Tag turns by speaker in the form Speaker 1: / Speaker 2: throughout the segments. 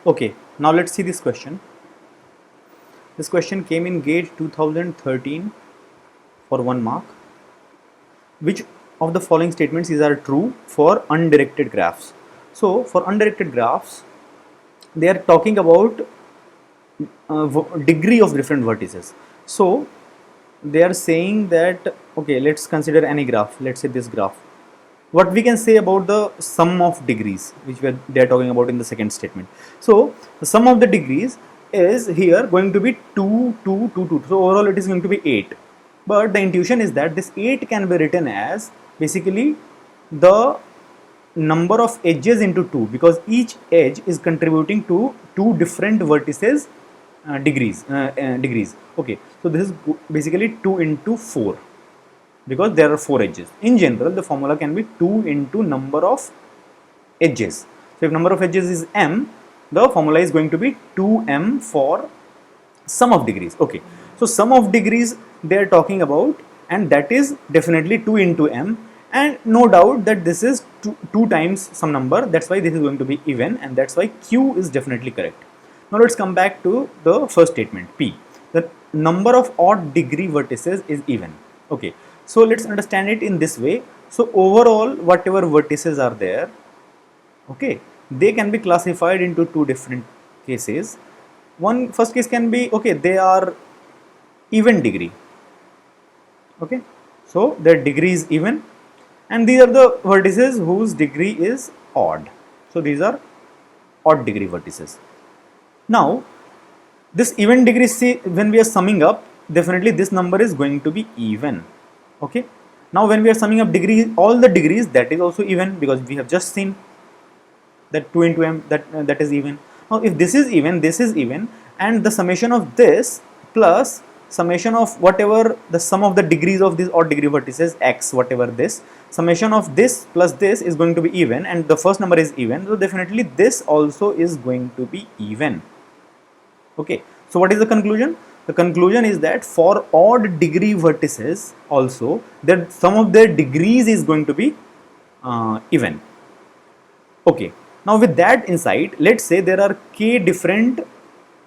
Speaker 1: Okay, now let's see this question. This question came in GATE 2013 for 1 mark. Which of the following statements are true for undirected graphs? So for undirected graphs, they are talking about degree of different vertices. So they are saying that, okay, let's consider any graph. Let's say this graph. What we can say about the sum of degrees, which they are talking about in the second statement. So the sum of the degrees is here going to be 2, 2, 2, 2. So overall it is going to be 8. But the intuition is that this 8 can be written as basically the number of edges into 2, because each edge is contributing to 2 different vertices degrees. Okay, so this is basically 2 into 4, because there are 4 edges. In general, the formula can be 2 into number of edges. So if number of edges is m, the formula is going to be 2m for sum of degrees. Okay, so sum of degrees they are talking about, and that is definitely 2 into m, and no doubt that this is 2 times some number. That's why this is going to be even, and that's why q is definitely correct. Now let's come back to the first statement, p. The number of odd degree vertices is even. Okay, so let's understand it in this way. So overall, whatever vertices are there, okay, they can be classified into 2 different cases. One first case can be, okay, they are even degree. Okay, so their degree is even, and these are the vertices whose degree is odd. So these are odd degree vertices. Now this even degree, see, when we are summing up, definitely this number is going to be even. Okay, now when we are summing up degrees, all the degrees, that is also even, because we have just seen that 2 into m, that is even. Now if this is even, and the summation of this plus summation of whatever the sum of the degrees of these odd degree vertices x, whatever this summation of this plus this is going to be even, and the first number is even, so definitely this also is going to be even. Okay, so what is the conclusion? The conclusion is that for odd degree vertices also, that sum of their degrees is going to be even. Okay, now with that insight, let's say there are k different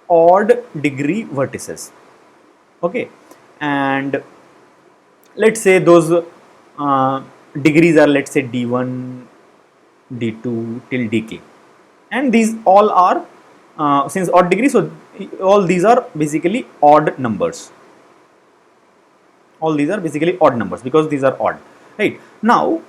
Speaker 1: odd degree vertices. Okay, and let's say those degrees are, let's say, d1, d2 till dk, and these all are since odd degree, so all these are basically odd numbers. All these are basically odd numbers because these are odd, right? Now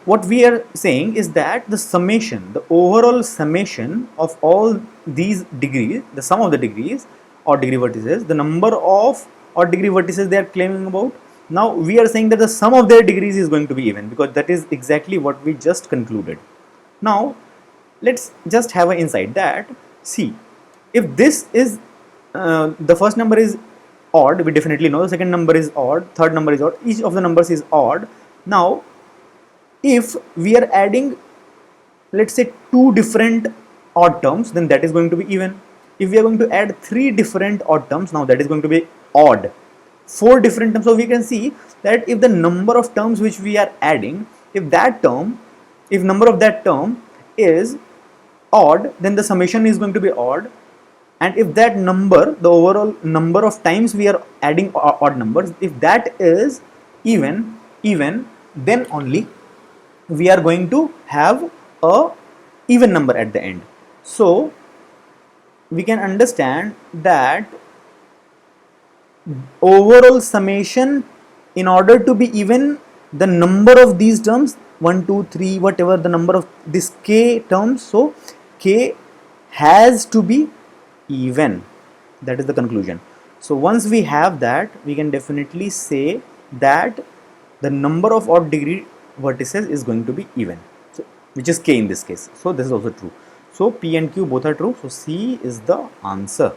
Speaker 1: what we are saying is that the summation, the overall summation of all these degrees, the sum of the degrees, odd degree vertices, the number of odd degree vertices they are claiming about, now we are saying that the sum of their degrees is going to be even, because that is exactly what we just concluded. Now let's just have an insight that, see, if this is the first number is odd, we definitely know the second number is odd, third number is odd, each of the numbers is odd. Now if we are adding, let's say, 2 different odd terms, then that is going to be even. If we are going to add 3 different odd terms, now that is going to be odd. 4 different terms, so we can see that if the number of terms which we are adding, if number of that term is odd, then the summation is going to be odd. And if that number, the overall number of times we are adding odd numbers, if that is even, then only we are going to have a even number at the end. So we can understand that overall summation, in order to be even, the number of these terms, 1, 2, 3, whatever the number of this k terms, so k has to be even. That is the conclusion. So once we have that, we can definitely say that the number of odd degree vertices is going to be even, so which is k in this case. So this is also true. So p and q both are true, so c is the answer.